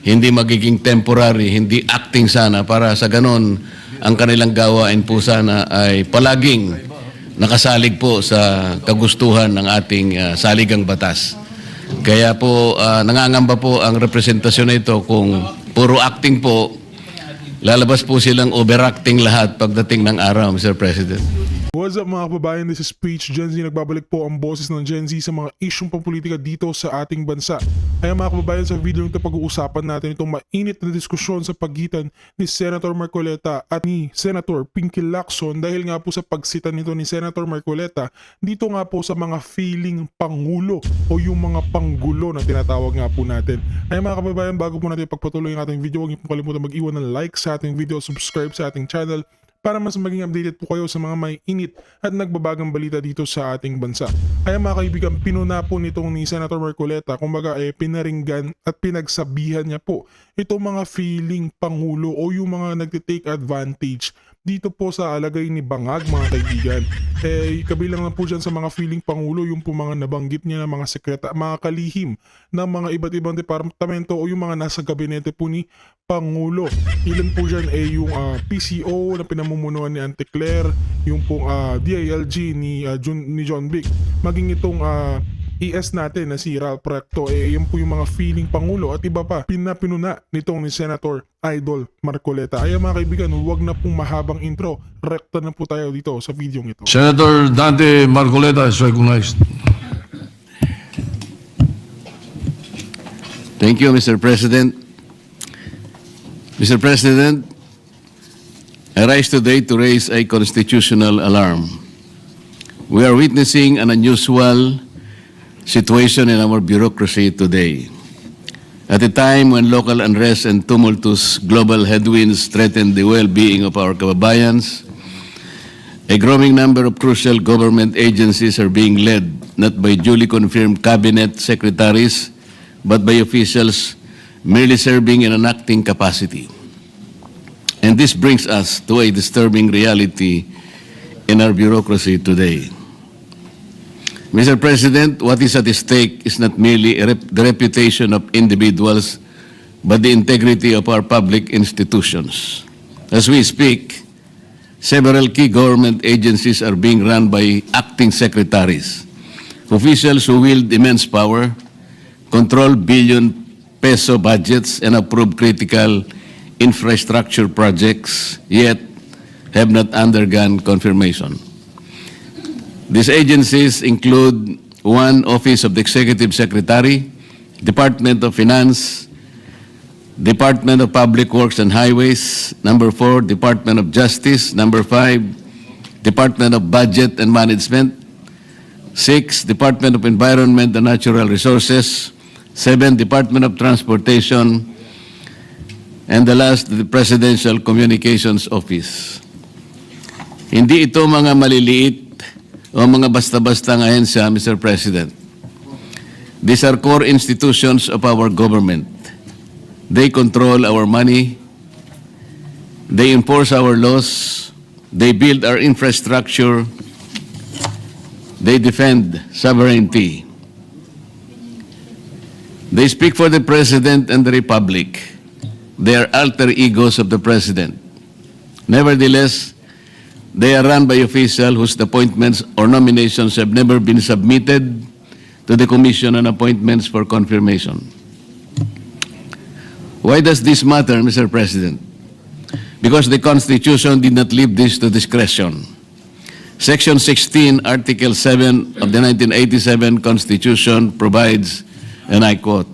hindi magiging temporary, hindi acting sana, para sa ganon ang kanilang gawain po sana ay palaging nakasalig po sa kagustuhan ng ating saligang batas. Kaya po nangangamba po ang representasyon na ito kung puro acting po, lalabas po silang overacting lahat pagdating ng araw, Mr. President. What's up mga kababayan, this is Speech Gen Z. Nagbabalik po ang boses ng Gen Z sa mga isyong pampolitika dito sa ating bansa. Kaya mga kababayan, sa video nito pag-uusapan natin itong mainit na diskusyon sa pagitan ni Senator Marcoleta at ni Senator Pinky Lacson dahil nga po sa pagsita nito ni Senator Marcoleta dito nga po sa mga feeling Pangulo o yung mga Pangulo na tinatawag nga po natin. Kaya mga kababayan, bago po natin pagpatuloy ang ating video, huwag niyo po kalimutan mag-iwan ng like sa ating video, subscribe sa ating channel para mas maging updated po kayo sa mga may init at nagbabagang balita dito sa ating bansa. Kaya mga kaibigan, pinuna po nitong ni Senator Marcoleta, kumbaga pinaringgan at pinagsabihan niya po itong mga feeling Pangulo o yung mga nagtitake advantage dito po sa alagay ni Bangag, mga kaibigan. Kabilang na po dyan sa mga feeling Pangulo yung po mga nabanggit niya ng mga mga kalihim ng mga iba't ibang departamento o yung mga nasa gabinete po ni Pangulo. Ilan po dyan yung PCO na pinamumunuan ni Auntie Claire, yung pong DILG ni John Vic, maging itong ES natin na si Ralph Recto, yan po yung mga feeling Pangulo at iba pa pinuna nitong ni Senator Idol Marcoleta. Ay mga kaibigan, huwag na pong mahabang intro, rekta na po tayo dito sa video ito. Senator Dante Marcoleta is recognized. Thank you, Mr. President. Mr. President, I rise today to raise a constitutional alarm. We are witnessing an unusual situation in our bureaucracy today. At a time when local unrest and tumultuous global headwinds threaten the well-being of our kababayans, a growing number of crucial government agencies are being led not by duly confirmed cabinet secretaries, but by officials merely serving in an acting capacity. And this brings us to a disturbing reality in our bureaucracy today. Mr. President, what is at stake is not merely the reputation of individuals, but the integrity of our public institutions. As we speak, several key government agencies are being run by acting secretaries, officials who wield immense power, control billion-peso budgets, and approve critical infrastructure projects, yet have not undergone confirmation. These agencies include 1, Office of the Executive Secretary, Department of Finance, Department of Public Works and Highways, number 4, Department of Justice, number 5, Department of Budget and Management, 6, Department of Environment and Natural Resources, 7, Department of Transportation, and the last, the Presidential Communications Office. Hindi ito mga maliliit o mga basta-bastang ahensya, Mr. President. These are core institutions of our government. They control our money, they enforce our laws, they build our infrastructure, they defend sovereignty. They speak for the President and the Republic. They are alter egos of the President. Nevertheless, they are run by officials whose appointments or nominations have never been submitted to the Commission on Appointments for confirmation. Why does this matter, Mr. President? Because the Constitution did not leave this to discretion. Section 16, Article 7 of the 1987 Constitution provides, and I quote,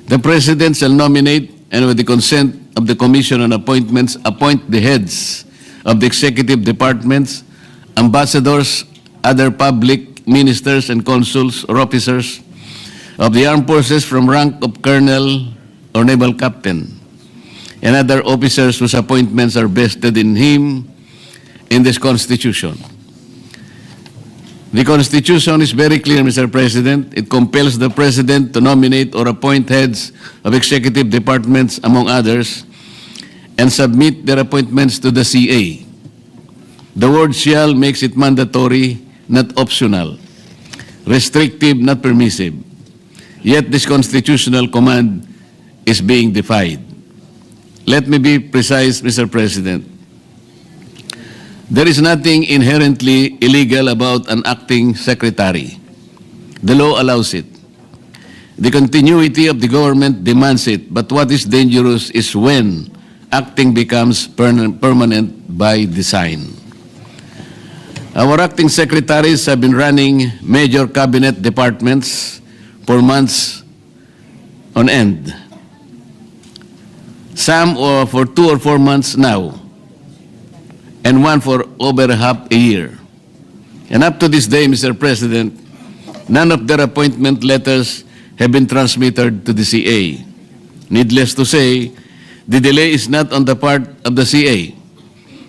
"The President shall nominate and with the consent of the Commission on Appointments appoint the heads of the executive departments, ambassadors, other public ministers and consuls or officers of the armed forces from rank of colonel or naval captain, and other officers whose appointments are vested in him in this Constitution." The Constitution is very clear, Mr. President. It compels the President to nominate or appoint heads of executive departments, among others, and submit their appointments to the CA. The word "shall" makes it mandatory, not optional, restrictive, not permissive. Yet this constitutional command is being defied. Let me be precise, Mr. President. There is nothing inherently illegal about an acting secretary. The law allows it. The continuity of the government demands it, but what is dangerous is when acting becomes permanent by design. Our acting secretaries have been running major cabinet departments for months on end. Some for 2 or 4 months now, and one for over half a year. And up to this day, Mr. President, none of their appointment letters have been transmitted to the CA. Needless to say, the delay is not on the part of the CA.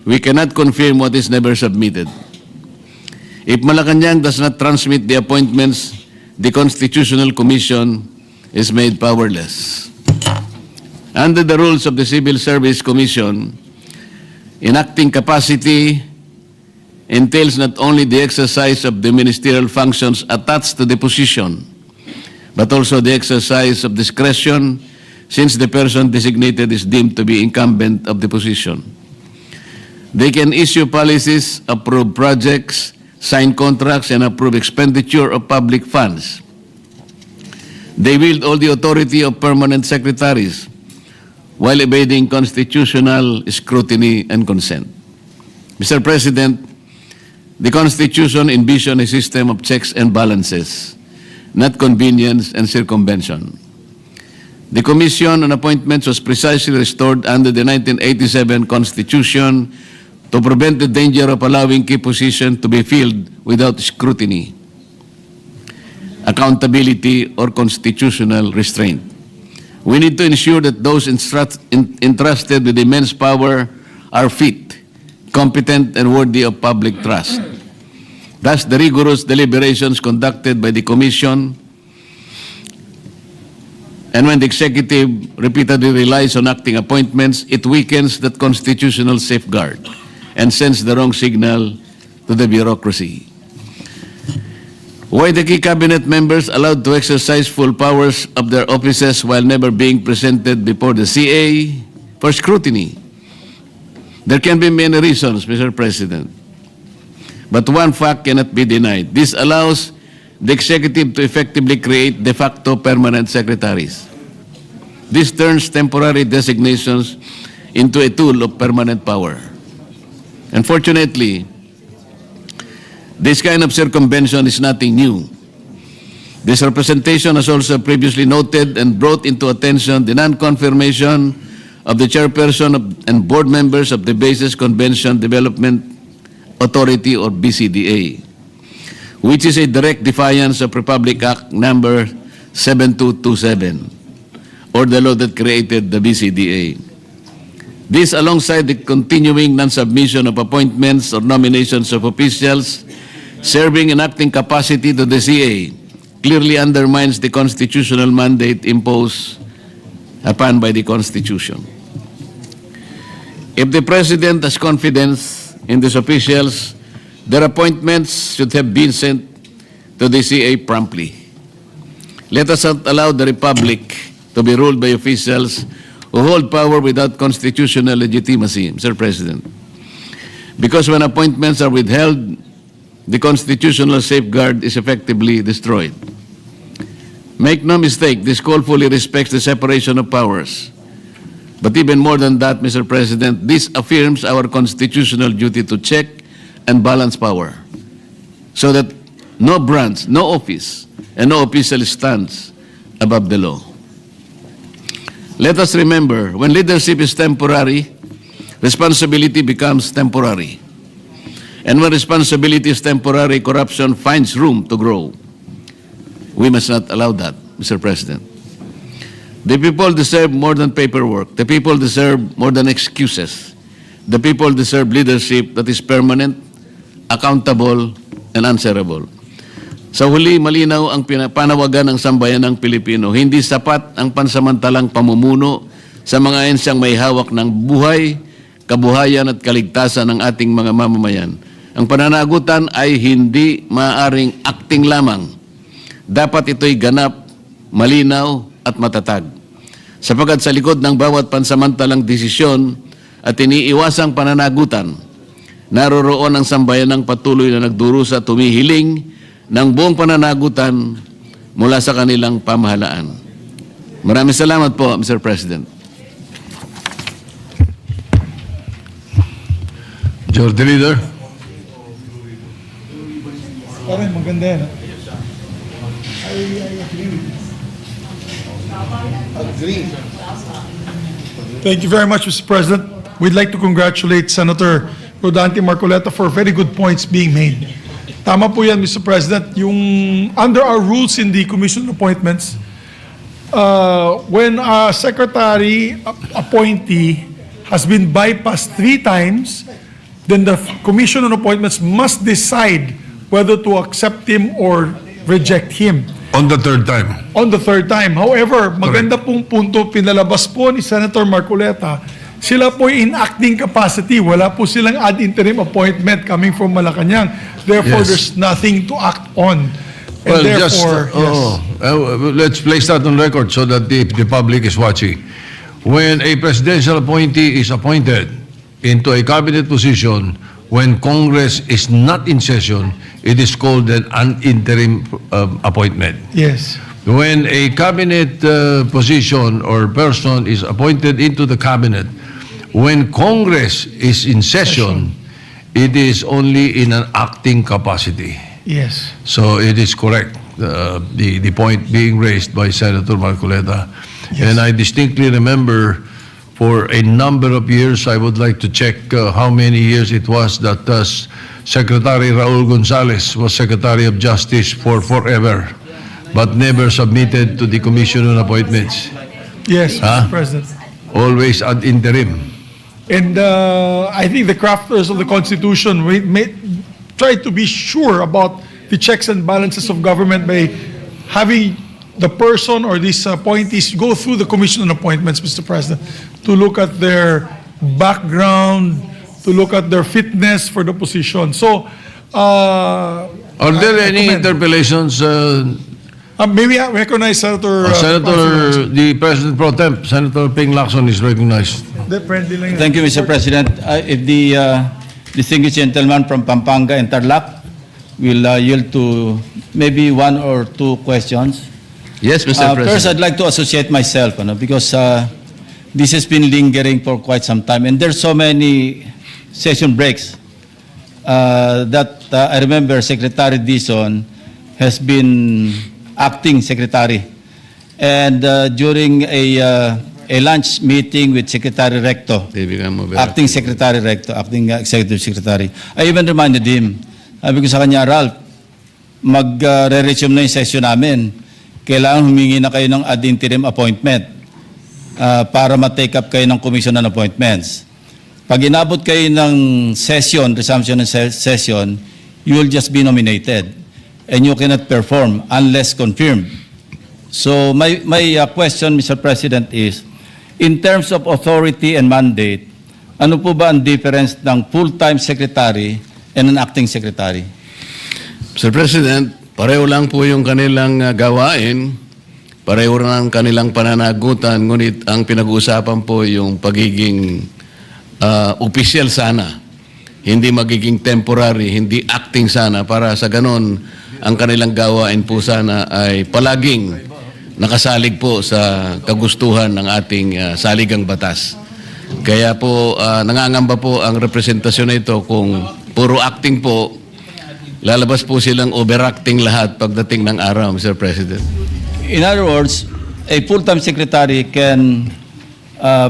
We cannot confirm what is never submitted. If Malacanang does not transmit the appointments, the Constitutional Commission is made powerless. Under the rules of the Civil Service Commission, enacting capacity entails not only the exercise of the ministerial functions attached to the position, but also the exercise of discretion since the person designated is deemed to be incumbent of the position. They can issue policies, approve projects, sign contracts, and approve expenditure of public funds. They wield all the authority of permanent secretaries while evading constitutional scrutiny and consent. Mr. President, the Constitution envisions a system of checks and balances, not convenience and circumvention. The Commission on Appointments was precisely restored under the 1987 Constitution to prevent the danger of allowing key positions to be filled without scrutiny, accountability, or constitutional restraint. We need to ensure that those entrusted with immense power are fit, competent, and worthy of public trust. Thus, the rigorous deliberations conducted by the Commission, and when the executive repeatedly relies on acting appointments, it weakens that constitutional safeguard and sends the wrong signal to the bureaucracy. Why the key cabinet members allowed to exercise full powers of their offices while never being presented before the CA for scrutiny? There can be many reasons, Mr. President, but one fact cannot be denied. This allows the executive to effectively create de facto permanent secretaries. This turns temporary designations into a tool of permanent power. Unfortunately, this kind of circumvention is nothing new. This representation has also previously noted and brought into attention the non-confirmation of the chairperson and board members of the Basis Convention Development Authority, or BCDA, which is a direct defiance of Republic Act number 7227, or the law that created the BCDA. This, alongside the continuing non-submission of appointments or nominations of officials serving in acting capacity to the CA, clearly undermines the constitutional mandate imposed upon by the Constitution. If the President has confidence in these officials, their appointments should have been sent to the CA promptly. Let us not allow the Republic to be ruled by officials who hold power without constitutional legitimacy, Mr. President. Because when appointments are withheld, the constitutional safeguard is effectively destroyed. Make no mistake, this call fully respects the separation of powers. But even more than that, Mr. President, this affirms our constitutional duty to check and balance power so that no branch, no office, and no official stands above the law. Let us remember, when leadership is temporary, responsibility becomes temporary. And when responsibility is temporary, corruption finds room to grow. We must not allow that, Mr. President. The people deserve more than paperwork. The people deserve more than excuses. The people deserve leadership that is permanent, accountable, and answerable. Sa huli, malinaw ang panawagan ng sambayan ng Pilipino. Hindi sapat ang pansamantalang pamumuno sa mga ensyang may hawak ng buhay, kabuhayan at kaligtasan ng ating mga mamamayan. Ang pananagutan ay hindi maaaring acting lamang. Dapat ito'y ganap, malinaw at matatag. Sapagkat sa likod ng bawat pansamantalang desisyon at iniiwasang pananagutan, naroroon ang sambayanang patuloy na nagdurusa tumihiling ng buong pananagutan mula sa kanilang pamahalaan. Maraming salamat po, Mr. President. Majority Leader. Parang maganda yan. Thank you very much, Mr. President. We'd like to congratulate Senator Rodante Marcoleta for very good points being made. Tama po yan, Mr. President. Yung under our rules in the Commission on Appointments, when a secretary appointee has been bypassed 3 times, then the Commission on Appointments must decide whether to accept him or reject him. On the third time. On the third time. However, maganda pong punto pinalabas po ni Senator Marcoleta, sila po in acting capacity. Wala po silang ad interim appointment coming from Malacanang. Therefore, Yes. there's nothing to act on. And Well, therefore, let's place that on record so that the public is watching. When a presidential appointee is appointed into a cabinet position, when Congress is not in session, it is called an interim appointment. yes. When a cabinet position or person is appointed into the cabinet, when Congress is in session, it is only in an acting capacity. Yes. So it is correct, the point being raised by Senator Marcoleta. Yes. And I distinctly remember for a number of years, I would like to check how many years it was that Secretary Raul Gonzalez was Secretary of Justice for forever, but never submitted to the Commission on Appointments. Yes, Huh? Mr. President. Always ad interim. And I think the crafters of the Constitution try to be sure about the checks and balances of government by having the person or these appointees go through the Commission on Appointments, Mr. President, to look at their background, to look at their fitness for the position. So, Are there any commend. interpellations, maybe I recognize Senator... Senator, the President Pro Temp, Senator Ping Lacson is recognized. Friendly lang yun. Thank you, Mr. President. If the distinguished gentleman from Pampanga and Tarlac will yield to maybe 1 or 2 questions. Yes, Mr. President. First, I'd like to associate myself, because this has been lingering for quite some time, and there's so many session breaks that I remember Secretary Dizon has been acting secretary, and during a lunch meeting with Secretary Recto, acting Secretary Recto, acting Executive Secretary, I even reminded him, sabi ko sa kanya, Ralph, mag-re-resume na yung session namin. Kailangan humingi na kayo ng ad interim appointment para ma-take up kayo ng Commission on Appointments. Pag inabot kayo ng session, resumption ng session, you will just be nominated and you cannot perform unless confirmed. So my question, Mr. President, is in terms of authority and mandate, ano po ba ang difference ng full-time secretary and an acting secretary? Mr. President, pareho lang po yung kanilang gawain, pareho lang ang kanilang pananagutan, ngunit ang pinag-uusapan po yung pagiging opisyal sana, hindi magiging temporary, hindi acting sana, para sa ganon ang kanilang gawain po sana ay palaging nakasalig po sa kagustuhan ng ating saligang batas. Kaya po nangangamba po ang representasyon na ito kung puro acting po, lalabas po silang overacting lahat pagdating ng araw, Mr. President. In other words, a full-time secretary can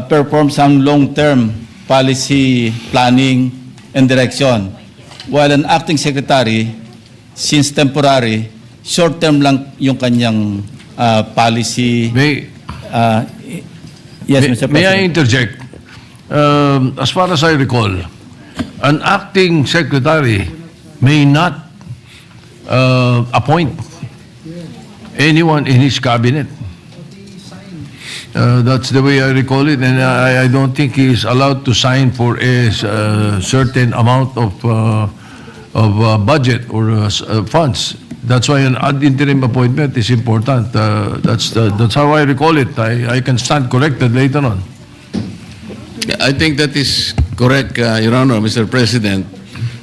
perform some long-term policy planning and direction, while an acting secretary, since temporary, short-term lang yung kanyang policy. Yes, Mr. President. May I interject? As far as I recall, an acting secretary may not appoint anyone in his cabinet. That's the way I recall it, and I don't think he is allowed to sign for a certain amount of budget or funds. That's why an ad interim appointment is important. That's how I recall it. I can stand corrected later on. I think that is correct, Your Honor, Mr. President.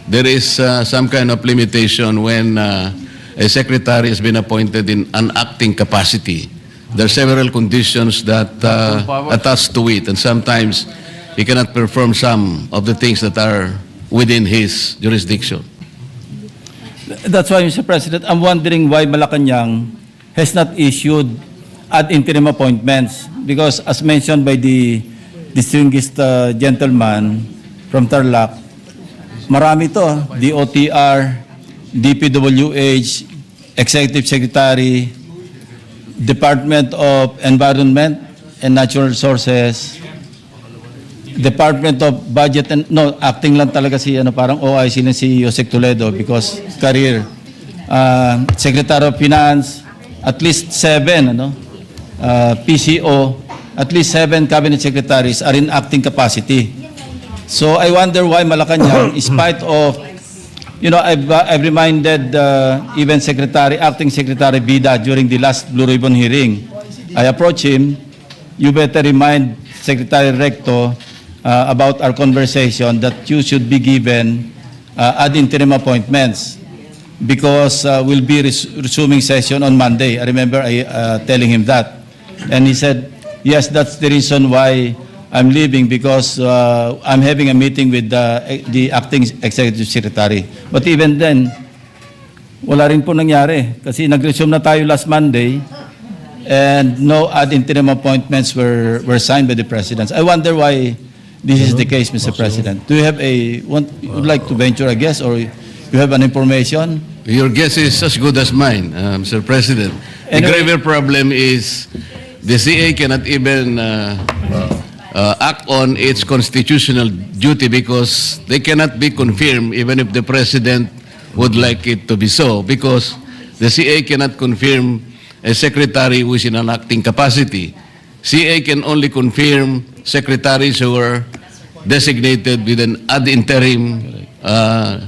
There is some kind of limitation when a secretary has been appointed in an acting capacity. There are several conditions that attach to it, and sometimes he cannot perform some of the things that are within his jurisdiction. That's why, Mr. President, I'm wondering why Malacanang has not issued ad interim appointments. Because as mentioned by the distinguished gentleman from Tarlac, marami to. DOTR, DPWH, Executive Secretary, Department of Environment and Natural Resources, Department of Budget and acting lang talaga si parang OIC lang si Yosek Toledo because career. Secretary of Finance, at least 7 PCO, at least 7 cabinet secretaries are in acting capacity. So I wonder why Malacanang, in spite of I've reminded even acting Secretary Vida during the last Blue Ribbon hearing. I approached him, you better remind Secretary Recto about our conversation that you should be given ad interim appointments because we'll be resuming session on Monday. I remember telling him that. And he said, yes, that's the reason why I'm leaving because I'm having a meeting with the acting executive secretary. But even then, wala rin po nangyari kasi nag-resume na tayo last Monday and no ad interim appointments were signed by the president. I wonder why this is the case, Mr. President. Do you have would like to venture a guess or you have an information? Your guess is as good as mine, Mr. President. The Anyway- graver problem is the CA cannot even act on its constitutional duty because they cannot be confirmed even if the President would like it to be so because the CA cannot confirm a secretary who is in an acting capacity. CA can only confirm secretaries who are designated with an ad interim ad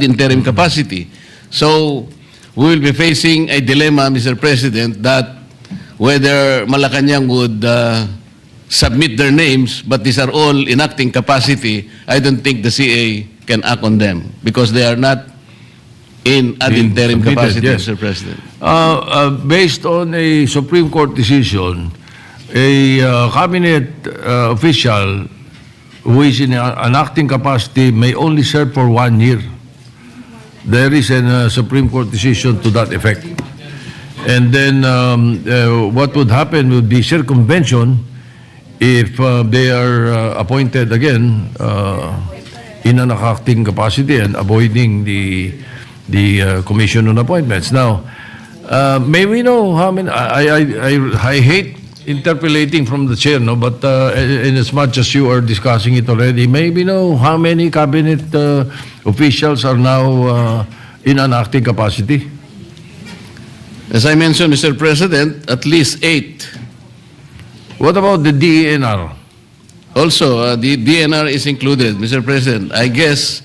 interim capacity. So we will be facing a dilemma, Mr. President, that whether Malacanang would submit their names, but these are all in acting capacity, I don't think the CA can act on them because they are not in ad Being interim submitted, capacity, yes. Mr. President. Based on a Supreme Court decision, a cabinet official who is in an acting capacity may only serve for 1 year. There is a Supreme Court decision to that effect. And then what would happen would be circumvention if they are appointed again in an acting capacity and avoiding the commission on appointments. Now, may we know how many? I hate interpolating from the chair, no. But in as much as you are discussing it already, may we know how many cabinet officials are now in an acting capacity? As I mentioned, Mr. President, at least 8. What about the DENR? Also, the DNR is included, Mr. President. I guess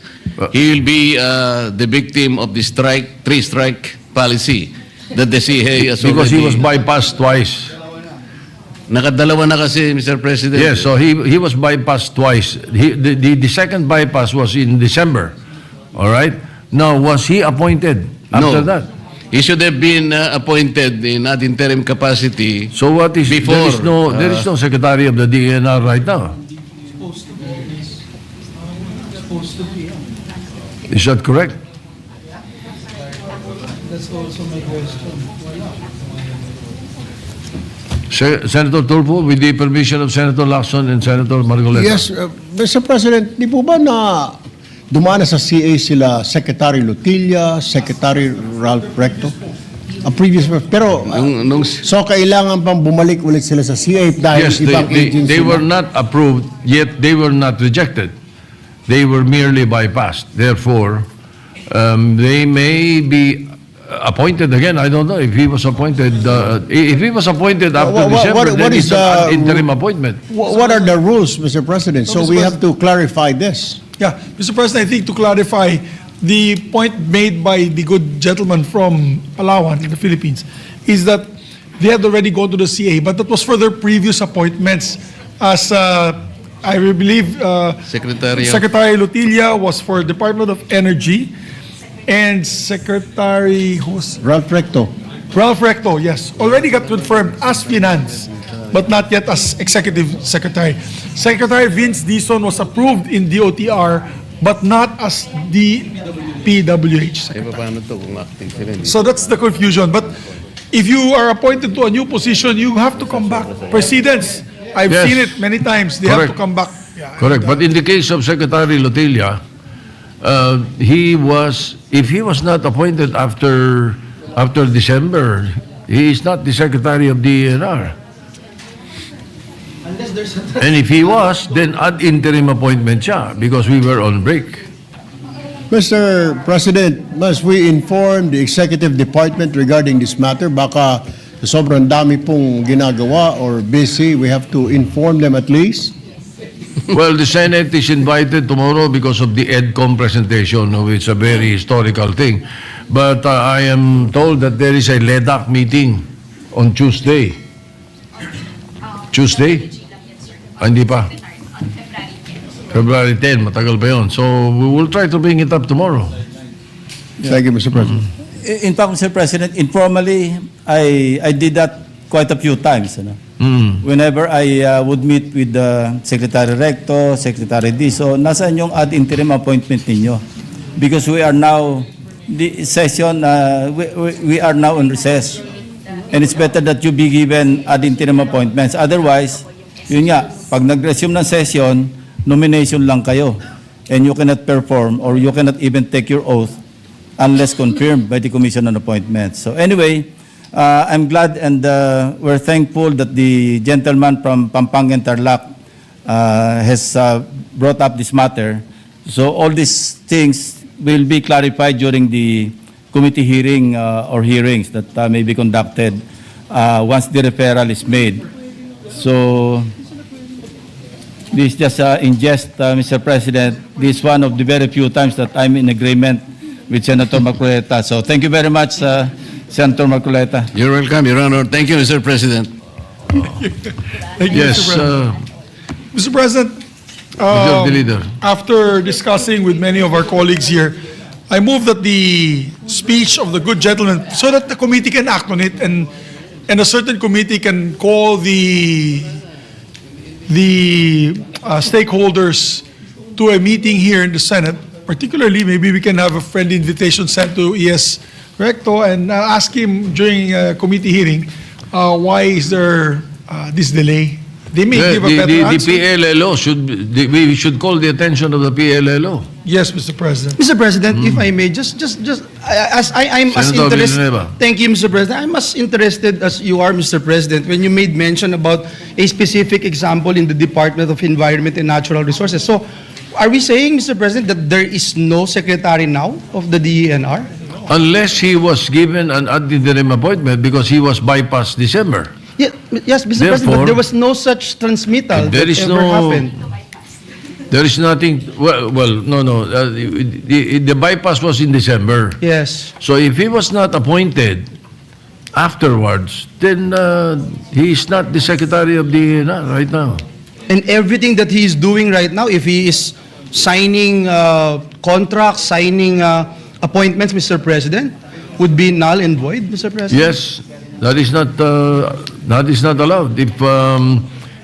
he will be the victim of the three-strike policy that the CA has Because he was already... bypassed twice. Nakadalawa na kasi, Mr. President. Yes, so he was bypassed twice. The second bypass was in December. All right? Now, was he appointed after No. that? He should have been appointed in ad interim capacity. So what is Before, there is no secretary of the DENR right now. Is that correct? That's also my question. Senator Tulfo, with the permission of Senator Lacson and Senator Marcoleta. Yes, Mr. President, di po ba na dumana sa CA sila Secretary Lutilla, Secretary Ralph Recto? Ang previous, pero so kailangan pang bumalik ulit sila sa CA dahil Yes, ibang agency they were na. not approved, yet they were not rejected. They were merely bypassed. Therefore, they may be appointed again. I don't know if he was appointed. If he was appointed after December, then it's an interim appointment. What are the rules, Mr. President? So we have to clarify this. Yeah, Mr. President, I think to clarify, the point made by the good gentleman from Palawan in the Philippines is that they had already gone to the CA, but that was for their previous appointments. As I believe Secretary Lutilla was for Department of Energy, and Secretary Ralph Recto. Ralph Recto, yes, already got confirmed as Finance, but not yet as Executive Secretary. Secretary Vince Dizon was approved in DOTR, but not as the PWH Secretary. So that's the confusion. But if you are appointed to a new position, you have to come back. Precedents, I've Yes. seen it many times. They have to Correct. come back. Correct. But in the case of Secretary Lotilla, if he was not appointed after December, he is not the Secretary of the ENR. And if he was, then ad interim appointment siya because we were on break. Mr. President, must we inform the executive department regarding this matter? Baka sobrang dami pong ginagawa or busy, we have to inform them at least? Well, the Senate is invited tomorrow because of the EDCOM presentation, which is a very historical thing. But I am told that there is a LEDAC meeting on Tuesday. Tuesday? Hindi pa. February 10, matagal pa yun. So we will try to bring it up tomorrow. Thank you, Mr. President. In fact, Mr. President, informally, I did that quite a few times. Whenever I would meet with the Secretary Recto, Secretary Diso, nasaan yung ad interim appointment ninyo? Because we are now, the session, we are now on recess. And it's better that you be given ad interim appointments. Otherwise, yun nga, pag nag-resume ng session, nomination lang kayo. And you cannot perform or you cannot even take your oath unless confirmed by the Commission on Appointments. So anyway, I'm glad and we're thankful that the gentleman from Pampanga and Tarlac has brought up this matter. So all these things will be clarified during the committee hearing or hearings that may be conducted once the referral is made. So this is just in jest, Mr. President. This is one of the very few times that I'm in agreement with Senator Marcoleta. So thank you very much, Senator Marcoleta. You're welcome, Your Honor. Thank you, Mr. President. Thank you, Yes, Mr. President. Mr. President, the leader. after discussing with many of our colleagues here, I move that the speech of the good gentleman, so that the committee can act on it and a certain committee can call the stakeholders to a meeting here in the Senate. Particularly, maybe we can have a friendly invitation sent to ES Recto and ask him during a committee hearing, why is there this delay? They may give a better The answer. PLLO we should call the attention of the PLLO. Yes, Mr. President. Mr. President, if I may, just I'm as Senator interested. Villanueva. Thank you, Mr. President. I'm as interested as you are, Mr. President, when you made mention about a specific example in the Department of Environment and Natural Resources. So, are we saying, Mr. President, that there is no secretary now of the DENR? Unless he was given an ad interim appointment because he was bypassed December. Yes, Mr. President, Therefore, but there was no such transmittal there that is ever happened. There is nothing. No. The bypass was in December. Yes. So if he was not appointed afterwards, then he is not the secretary of the right now. And everything that he is doing right now, if he is signing contracts, signing appointments, Mr. President, would be null and void, Mr. President? Yes, that is not allowed.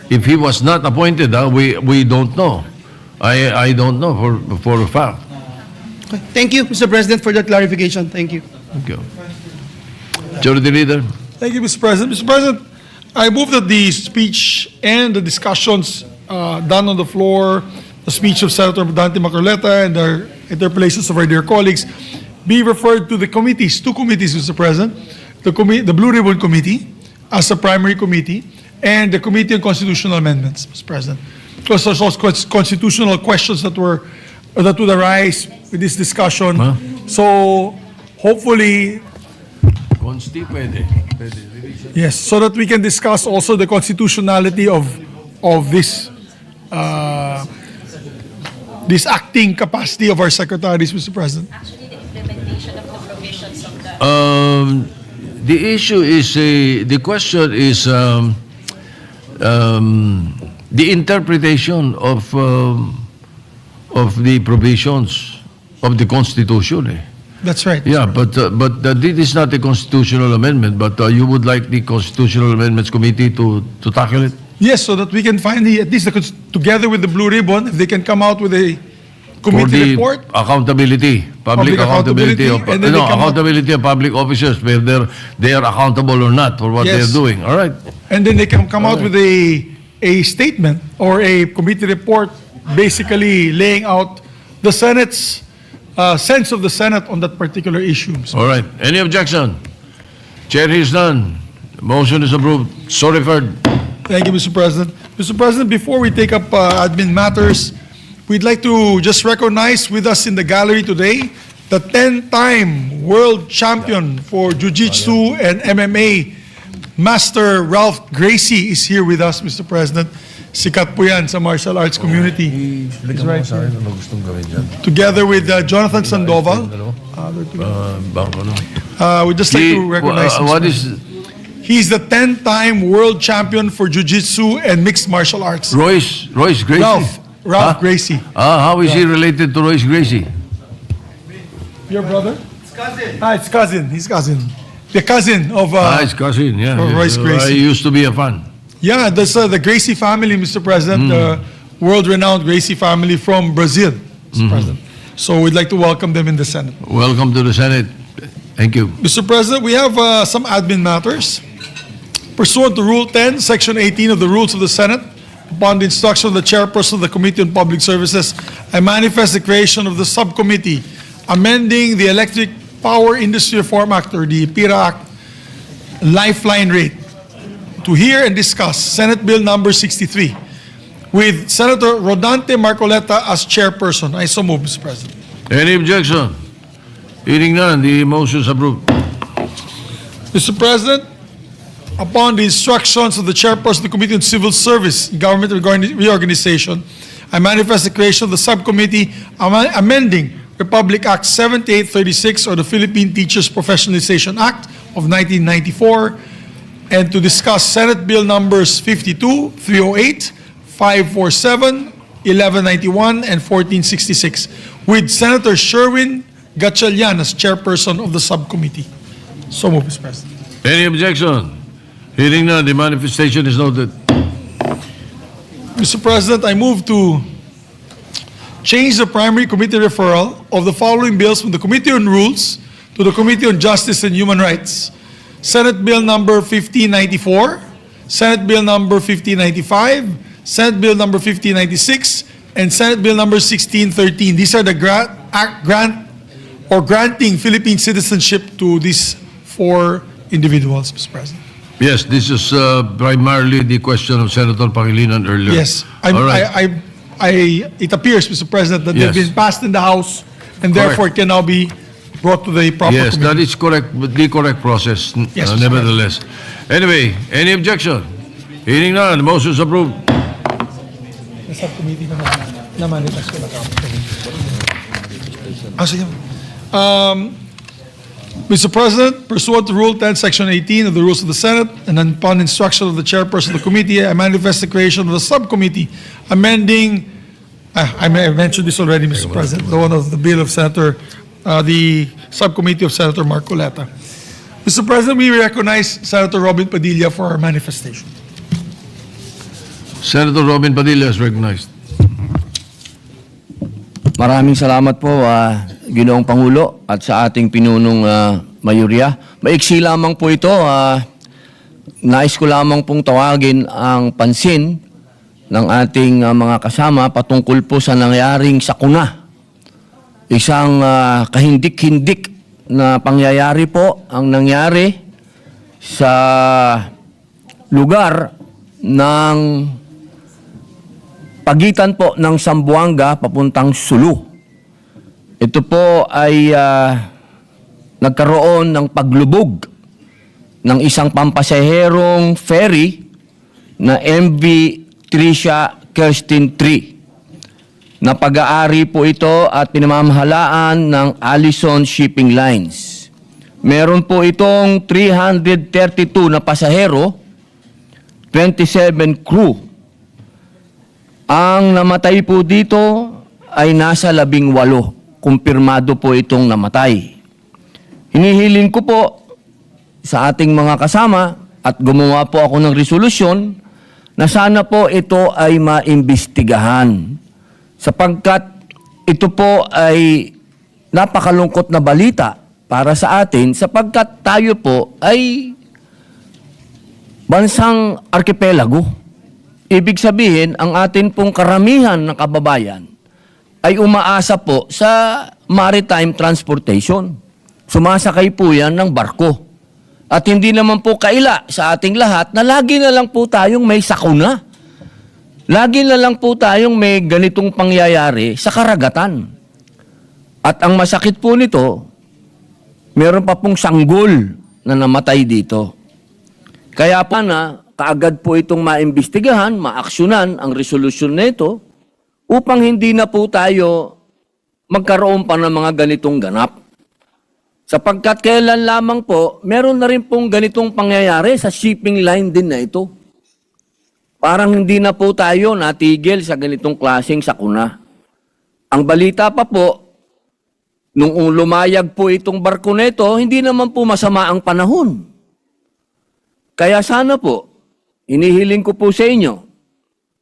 If he was not appointed, we don't know. I don't know for a fact. Okay. Thank you, Mr. President, for that clarification. Thank you. Thank you. Majority Leader. Thank you, Mr. President. Mr. President, I move that the speech and the discussions done on the floor, the speech of Senator Dante Marcoleta and their interpellations of our dear colleagues, be referred to the committees, two committees, Mr. President, the Blue Ribbon Committee as a primary committee, and the Committee on Constitutional Amendments, Mr. President. Because there's also constitutional questions that would arise with this discussion. Huh? So hopefully, Consti, pwede. yes, so that we can discuss also the constitutionality of this this acting capacity of our secretaries, Mr. President? Actually, the implementation of the provisions of the The issue is, the question is the interpretation of the provisions of the Constitution. Eh. That's right. Yeah, but this is not a constitutional amendment, but you would like the Constitutional Amendments Committee to tackle it? Yes, so that we can find at least together with the Blue Ribbon, if they can come out with a For committee the report. accountability, public accountability of, and then they come up- accountability of public officers, whether they are accountable or not for what Yes. they're doing. All right. And then they can come out with a statement or a committee report basically laying out the Senate's sense of the Senate on that particular issue. All right. Any objection? Chair hears none. Motion is approved. So referred. Thank you, Mr. President. Mr. President, before we take up admin matters, we'd like to just recognize with us in the gallery today the 10-time world champion for Jiu-Jitsu and MMA, Master Ralph Gracie is here with us, Mr. President. Sikat po yan sa martial arts community. He's right here. Together with Jonathan Sandoval. We'd just like to recognize him. What is He's the 10-time world champion for Jiu-Jitsu and mixed martial arts. Royce Gracie? Ralph Huh? Gracie. How is he related to Royce Gracie? Your brother? It's cousin. It's cousin. His cousin. The cousin of His cousin, yeah. for Royce Gracie. I used to be a fan. yeah, that's the Gracie family, Mr. President, the world-renowned Gracie family from Brazil, Mr. President. So we'd like to welcome them in the Senate. Welcome to the Senate. Thank you. Mr. President, we have some admin matters. Pursuant to Rule 10, Section 18 of the Rules of the Senate, upon the instruction of the chairperson of the Committee on Public Services, I manifest the creation of the subcommittee amending the Electric Power Industry Reform Act, or the PIRA Act, lifeline rate, to hear and discuss Senate Bill number 63 with Senator Rodante Marcoleta as chairperson. I so move, Mr. President. Any objection? Hearing none, the motion is approved. Mr. President, upon the instructions of the chairperson of the Committee on Civil Service and Government Reorganization, I manifest the creation of the subcommittee amending Republic Act 7836, or the Philippine Teachers Professionalization Act of 1994, and to discuss Senate Bill numbers 52, 308, 547, 1191, and 1466, with Senator Sherwin Gatchalian as chairperson of the subcommittee. So move, Mr. President. Any objection? Hearing none, the manifestation is noted. Mr. President, I move to change the primary committee referral of the following bills from the Committee on Rules to the Committee on Justice and Human Rights. Senate Bill number 1594, Senate Bill number 1595, Senate Bill number 1596, and Senate Bill number 1613. These are the granting Philippine citizenship to these four individuals, Mr. President. Yes, this is primarily the question of Senator Pangilinan earlier. Yes. All right. It appears, Mr. President, that Yes. they've been passed in the House and therefore can now be brought to the proper Yes, that committee. is correct, the correct process, Yes, Mr. nevertheless. Anyway, any objection? Hearing none, the motion is approved. Sa subcommittee na manifest ko na sige. Mr. President, pursuant to Rule 10, Section 18 of the Rules of the Senate, and upon instruction of the chairperson of the committee, I manifest the creation of a subcommittee amending, I mentioned this already, Mr. President, the one of the bill of Senator, the subcommittee of Senator Marcoleta. Mr. President, we recognize Senator Robin Padilla for our manifestation. Senator Robin Padilla is recognized. Maraming salamat po, Ginoong Pangulo, at sa ating pinunong mayoriya. Maiksi lamang po ito. Nais ko lamang pong tawagin ang pansin ng ating mga kasama patungkol po sa nangyaring sakuna. Isang kahindik-hindik na pangyayari po ang nangyari sa lugar ng pagitan po ng Zamboanga papuntang Sulu. Ito po ay nagkaroon ng paglubog ng isang pampasaherong ferry na MV Tricia Kirsten 3. na pag-aari po ito at pinamamahalaan ng Allison Shipping Lines. Meron po itong 332 na pasahero, 27 crew. Ang namatay po dito ay nasa 18. Kumpirmado po itong namatay. Hinihiling ko po sa ating mga kasama at gumawa po ako ng resolusyon na sana po ito ay maimbestigahan sapagkat ito po ay napakalungkot na balita para sa atin sapagkat tayo po ay bansang arkipelago. Ibig sabihin, ang atin pong karamihan ng kababayan ay umaasa po sa maritime transportation. Sumasakay po yan ng barko. At hindi naman po kaila sa ating lahat na lagi na lang po tayong may sakuna. Lagi na lang po tayong may ganitong pangyayari sa karagatan. At ang masakit po nito, meron pa pong sanggol na namatay dito. Kaya pa na, kaagad po itong maimbestigahan, maaksyonan ang resolusyon nito upang hindi na po tayo magkaroon pa ng mga ganitong ganap. Sapagkat kailan lamang po, meron na rin pong ganitong pangyayari sa shipping line din na ito. Parang hindi na po tayo natigil sa ganitong klaseng sakuna. Ang balita pa po, nung lumayag po itong barko na ito, hindi naman po masama ang panahon. Kaya sana po, inihiling ko po sa inyo,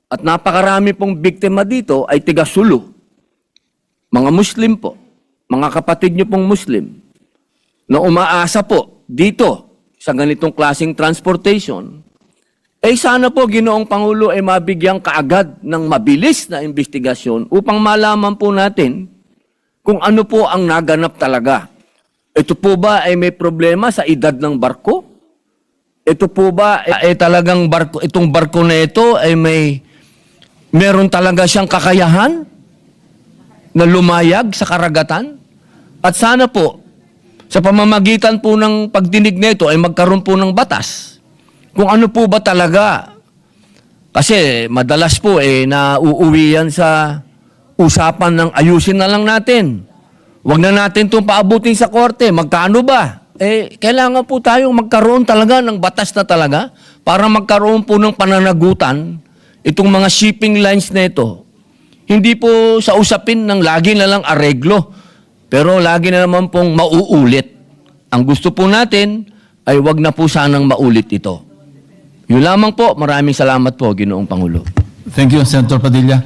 at napakarami pong biktima dito ay tiga-Sulu. Mga Muslim po, mga kapatid nyo pong Muslim, na umaasa po dito sa ganitong klaseng transportation, eh sana po Ginoong Pangulo ay mabigyang kaagad ng mabilis na investigasyon upang malaman po natin kung ano po ang naganap talaga. Ito po ba ay may problema sa edad ng barko? Ito po ba ay talagang barko, itong barko na ito ay meron talaga siyang kakayahan na lumayag sa karagatan? At sana po, sa pamamagitan po ng pagdinig nito ay magkaroon po ng batas. Kung ano po ba talaga. Kasi madalas po nauuwi yan sa usapan ng ayusin na lang natin. Huwag na natin itong paabutin sa korte. Magkano ba? Kailangan po tayong magkaroon talaga ng batas na talaga para magkaroon po ng pananagutan itong mga shipping lines na ito. Hindi po sa usapin ng lagi na lang areglo. Pero lagi na naman pong mauulit. Ang gusto po natin ay wag na po sanang maulit ito. Yun lamang po. Maraming salamat po, Ginoong Pangulo. Thank you, Senator Padilla.